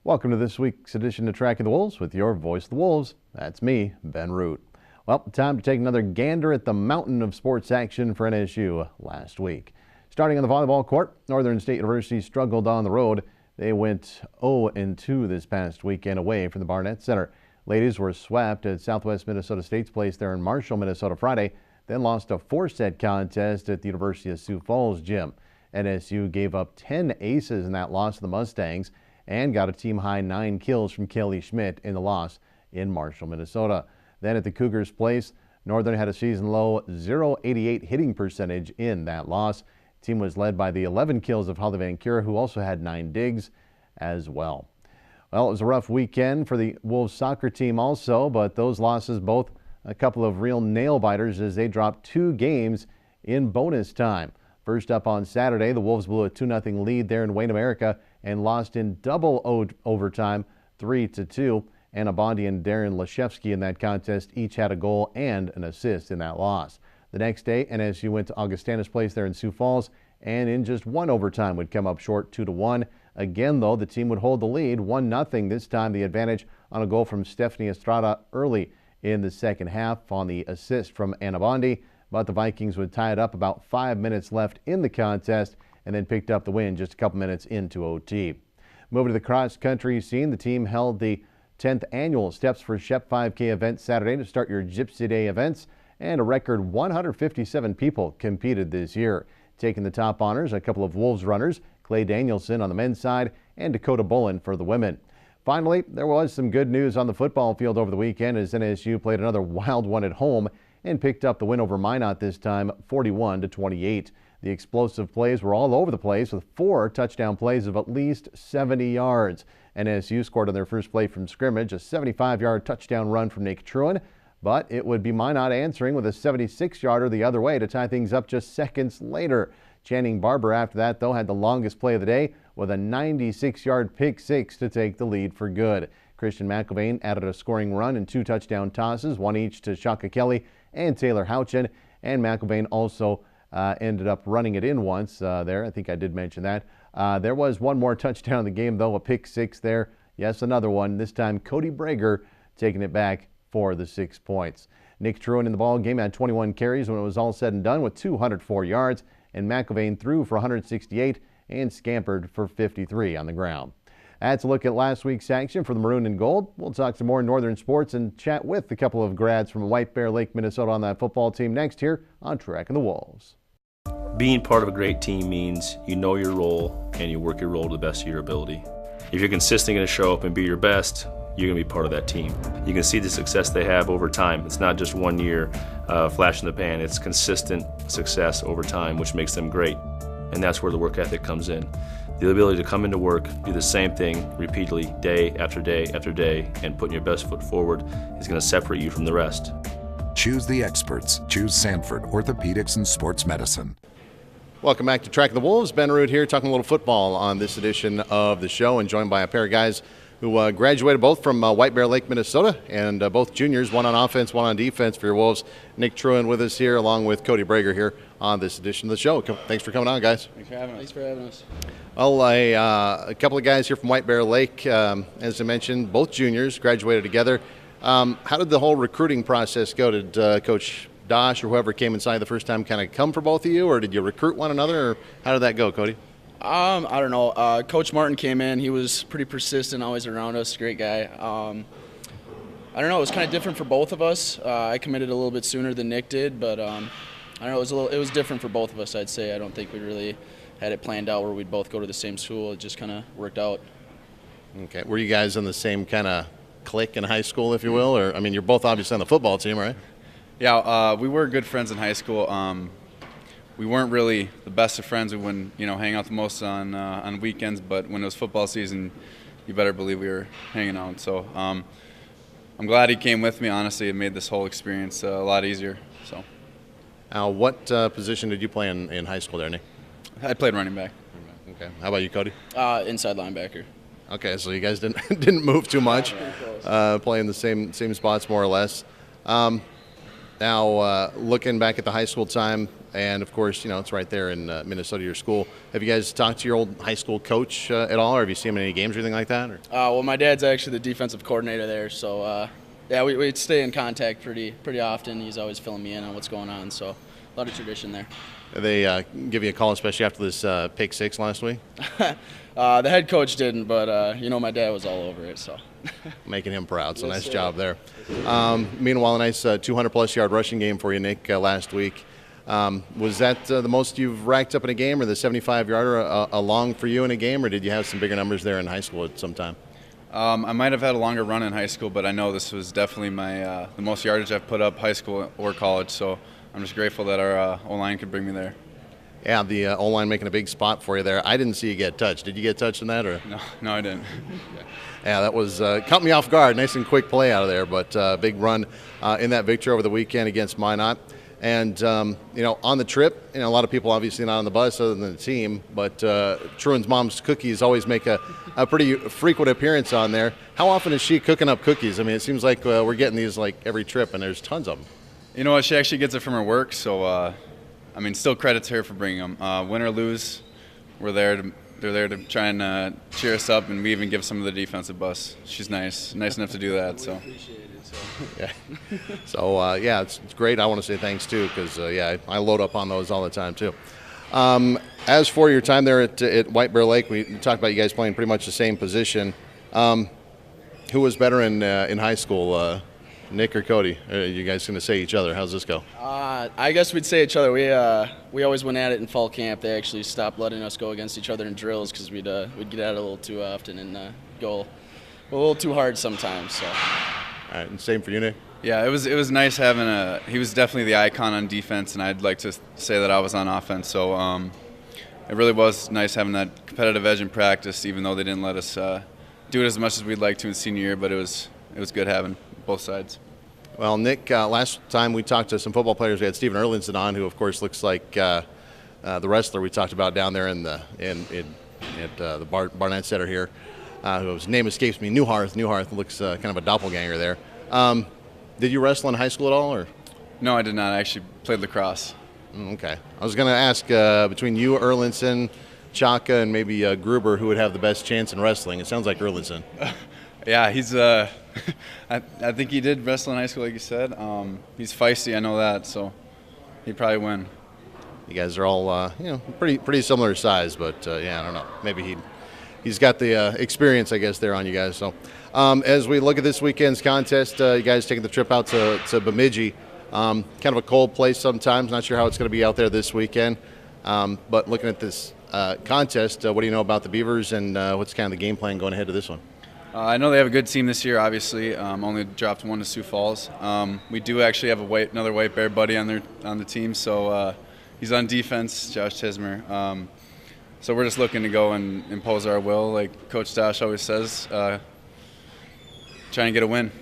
Welcome to this week's edition of Tracking the Wolves with your voice of the Wolves. That's me, Ben Root. Well, time to take another gander at the mountain of sports action for NSU last week. Starting on the volleyball court, Northern State University struggled on the road. They went 0-2 this past weekend away from the Barnett Center. Ladies were swept at Southwest Minnesota State's place there in Marshall, Minnesota Friday, then lost a 4-set contest at the University of Sioux Falls gym. NSU gave up 10 aces in that loss to the Mustangs and got a team-high 9 kills from Kelly Schmidt in the loss in Marshall, Minnesota. Then at the Cougars' place, Northern had a season-low .088 hitting percentage in that loss. The team was led by the 11 kills of Holly Van Cura, who also had 9 digs as well. Well, it was a rough weekend for the Wolves soccer team also, but those losses both a couple of real nail-biters as they dropped 2 games in bonus time. First up on Saturday, the Wolves blew a 2-0 lead there in Wayne, America, and lost in double overtime, 3-2. Anna Bondi and Darren Lashevsky in that contest each had a goal and an assist in that loss. The next day, NSU went to Augustana's place there in Sioux Falls, and in just one overtime would come up short 2-1. Again, though, the team would hold the lead 1-0, this time the advantage on a goal from Stephanie Estrada early in the second half on the assist from Anna Bondi. But the Vikings would tie it up about 5 minutes left in the contest and then picked up the win just a couple minutes into OT. Moving to the cross-country scene, the team held the 10th annual Steps for Shep 5K event Saturday to start your Gypsy Day events, and a record 157 people competed this year. Taking the top honors, a couple of Wolves runners, Clay Danielson on the men's side and Dakota Bolin for the women. Finally, there was some good news on the football field over the weekend as NSU played another wild one at home and picked up the win over Minot, this time 41-28. The explosive plays were all over the place with 4 touchdown plays of at least 70 yards. NSU scored on their first play from scrimmage, a 75-yard touchdown run from Nick Truen, but it would be Minot answering with a 76-yarder the other way to tie things up just seconds later. Channing Barber after that, though, had the longest play of the day with a 96-yard pick six to take the lead for good. Christian McIlvain added a scoring run and 2 touchdown tosses, one each to Shaka Kelly and Taylor Houchin, and McIlvain also ended up running it in once there. I think I did mention that. There was one more touchdown in the game, though, a pick six there. Yes, another one. This time, Cody Braeger taking it back for the 6 points. Nick Truen in the ball game had 21 carries when it was all said and done with 204 yards, and McIlvain threw for 168 and scampered for 53 on the ground. That's a look at last week's action for the Maroon and Gold. We'll talk some more Northern sports and chat with a couple of grads from White Bear Lake, Minnesota on that football team next here on Tracking the Wolves. Being part of a great team means you know your role and you work your role to the best of your ability. If you're consistently going to show up and be your best, you're going to be part of that team. You can see the success they have over time. It's not just 1 year flash in the pan. It's consistent success over time, which makes them great. And that's where the work ethic comes in. The ability to come into work, do the same thing repeatedly day after day after day, and putting your best foot forward is going to separate you from the rest. Choose the experts. Choose Sanford Orthopedics and Sports Medicine. Welcome back to Tracking the Wolves. Ben Root here talking a little football on this edition of the show, and joined by a pair of guys who graduated both from White Bear Lake, Minnesota, and both juniors, one on offense, one on defense for your Wolves. Nick Truen with us here, along with Cody Braeger here on this edition of the show. Thanks for coming on, guys. Thanks for having us. Well, a couple of guys here from White Bear Lake, as I mentioned, both juniors, graduated together. How did the whole recruiting process go? Did Coach Dosh or whoever came inside the first time kind of come for both of you, or did you recruit one another, or how did that go, Cody? I don't know. Coach Martin came in. He was pretty persistent, always around us. Great guy. I don't know. It was kind of different for both of us. I committed a little bit sooner than Nick did, but I don't know. It was different for both of us, I'd say. I don't think we really had it planned out where we'd both go to the same school. It just kind of worked out. Okay. Were you guys on the same kind of click in high school, if you will? Or, I mean, you're both obviously on the football team, right? Yeah, we were good friends in high school. We weren't really the best of friends. We wouldn't, hang out the most on weekends. But when it was football season, you better believe we were hanging out. So I'm glad he came with me. Honestly, it made this whole experience a lot easier. So. What position did you play in high school there, Nick? I played running back. Okay. How about you, Cody? Inside linebacker. Okay, so you guys didn't move too much, playing the same spots more or less. Now, looking back at the high school time, and of course, it's right there in Minnesota, your school. Have you guys talked to your old high school coach at all, or have you seen him in any games or anything like that? Or? Well, my dad's actually the defensive coordinator there, so yeah, we stay in contact pretty often. He's always filling me in on what's going on, so a lot of tradition there. They give you a call, especially after this pick six last week? The head coach didn't, but my dad was all over it, so. Making him proud, so Yes, nice sir. job there. Meanwhile, a nice 200-plus yard rushing game for you, Nick, last week. Was that the most you've racked up in a game, or the 75-yarder long for you in a game, or did you have some bigger numbers there in high school at some time? I might have had a longer run in high school, but I know this was definitely the most yardage I've put up high school or college, so I'm just grateful that our O-line could bring me there. Yeah, the O-line making a big spot for you there. I didn't see you get touched. Did you get touched in that? Or? No, I didn't. Yeah, that was caught me off guard. Nice and quick play out of there, but big run in that victory over the weekend against Minot. And, on the trip, a lot of people obviously not on the bus other than the team, but Truen's mom's cookies always make a pretty frequent appearance on there. How often is she cooking up cookies? I mean, it seems like we're getting these like every trip, and there's tons of them. You know what? She actually gets it from her work, so still credit to her for bringing them. Win or lose, they're there to try and cheer us up, and we even give some of the defensive bus. She's nice enough to do that. So. Yeah. So it's great. I want to say thanks too, because I load up on those all the time too. As for your time there at White Bear Lake, we talked about you guys playing pretty much the same position. Who was better in high school? Nick or Cody? Are you guys going to say each other? How's this go? I guess we'd say each other. We always went at it in fall camp. They actually stopped letting us go against each other in drills because we'd get at it a little too often and go a little too hard sometimes. So. All right, and same for you, Nick? Yeah, it was nice having he was definitely the icon on defense, and I'd like to say that I was on offense. So it really was nice having that competitive edge in practice, even though they didn't let us do it as much as we'd like to in senior year, but it was good having both sides. Well, Nick, last time we talked to some football players, we had Steven Erlinson on, who of course looks like the wrestler we talked about down there at the Barnett Center here, whose name escapes me. Newharth looks kind of a doppelganger there. Did you wrestle in high school at all, or? No, I did not. I actually played lacrosse. Okay. I was going to ask between you, Erlinson, Chaka, and maybe Gruber, who would have the best chance in wrestling. It sounds like Erlinson. Yeah, he's I think he did wrestle in high school, like you said. He's feisty, I know that, so he'd probably win. You guys are all pretty similar size, but I don't know. Maybe he's got the experience, I guess, there on you guys. So as we look at this weekend's contest, you guys taking the trip out to Bemidji. Kind of a cold place sometimes. Not sure how it's going to be out there this weekend. But looking at this contest, what do you know about the Beavers, and what's kind of the game plan going ahead to this one? I know they have a good team this year, obviously. Only dropped one to Sioux Falls. We do actually have another White Bear buddy on the team, so he's on defense, Josh Tismer. So we're just looking to go and impose our will, like Coach Dash always says, try and get a win.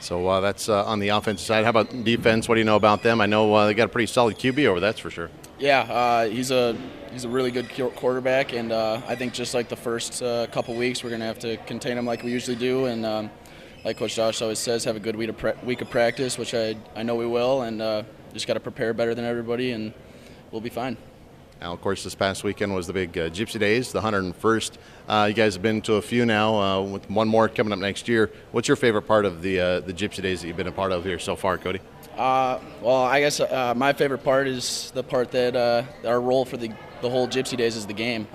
So that's on the offensive side. How about defense? What do you know about them? I know they got a pretty solid QB over, that's for sure. Yeah, he's a really good quarterback, and I think just like the first couple weeks, we're going to have to contain him like we usually do, and like Coach Josh always says, have a good week of practice, which I know we will, and just got to prepare better than everybody, and we'll be fine. Now, of course, this past weekend was the big Gypsy Days, the 101st. You guys have been to a few now, with one more coming up next year. What's your favorite part of the Gypsy Days that you've been a part of here so far, Cody? Well, I guess my favorite part is the part that our role for the whole Gypsy Days is the game.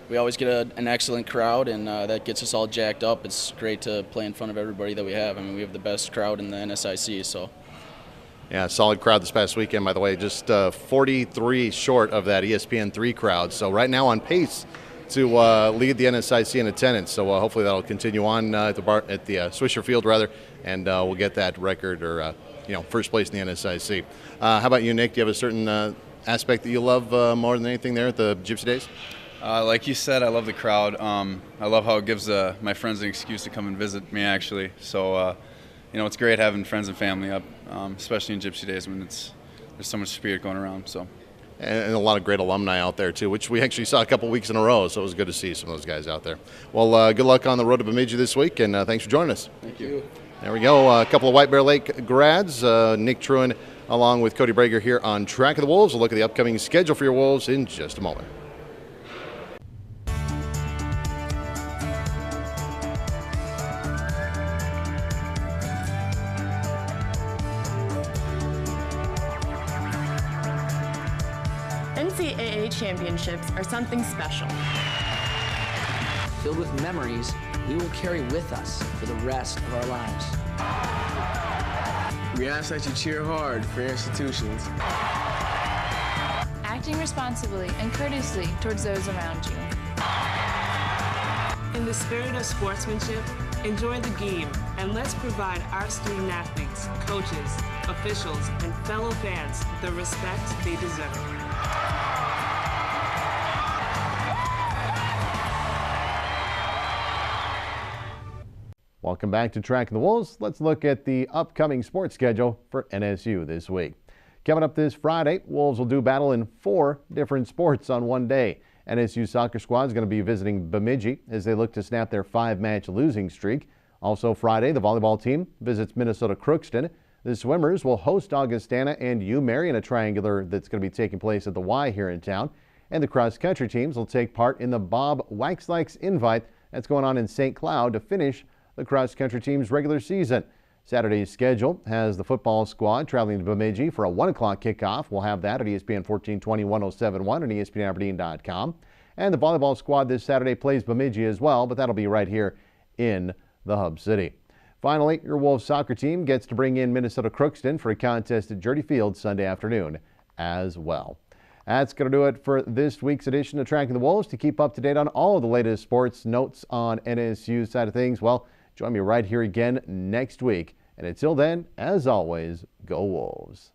We always get an excellent crowd, and that gets us all jacked up. It's great to play in front of everybody that we have. I mean, we have the best crowd in the NSIC, so. Yeah, solid crowd this past weekend, by the way. Just 43 short of that ESPN3 crowd. So right now on pace to lead the NSIC in attendance. So hopefully that'll continue on at the Swisher Field rather, and we'll get that record or first place in the NSIC. How about you, Nick? Do you have a certain aspect that you love more than anything there at the Gypsy Days? Like you said, I love the crowd. I love how it gives my friends an excuse to come and visit me, actually. So, it's great having friends and family up, especially in Gypsy Days when there's so much spirit going around. So, and a lot of great alumni out there, too, which we actually saw a couple weeks in a row, so it was good to see some of those guys out there. Well, good luck on the road to Bemidji this week, and thanks for joining us. Thank you. There we go. A couple of White Bear Lake grads, Nick Truen along with Cody Braeger here on Track of the Wolves. We'll look at the upcoming schedule for your Wolves in just a moment. NCAA championships are something special. Filled with memories we will carry with us for the rest of our lives. We ask that you cheer hard for your institutions. Acting responsibly and courteously towards those around you. In the spirit of sportsmanship, enjoy the game, and let's provide our student athletes, coaches, officials, and fellow fans the respect they deserve. Welcome back to Tracking the Wolves. Let's look at the upcoming sports schedule for NSU this week. Coming up this Friday, Wolves will do battle in 4 different sports on one day. NSU soccer squad is going to be visiting Bemidji as they look to snap their 5-match losing streak. Also Friday, the volleyball team visits Minnesota Crookston. The swimmers will host Augustana and UMary in a triangular that's going to be taking place at the Y here in town. And the cross-country teams will take part in the Bob Waxlike's Invite that's going on in St. Cloud to finish the cross-country team's regular season. Saturday's schedule has the football squad traveling to Bemidji for a 1 o'clock kickoff. We'll have that at ESPN 1420 1071 and ESPNaberdeen.com. And the volleyball squad this Saturday plays Bemidji as well, but that'll be right here in the Hub City. Finally, your Wolves soccer team gets to bring in Minnesota Crookston for a contest at Jurdy Field Sunday afternoon as well. That's going to do it for this week's edition of Tracking the Wolves. To keep up to date on all of the latest sports notes on NSU's side of things, well, join me right here again next week. And until then, as always, go Wolves.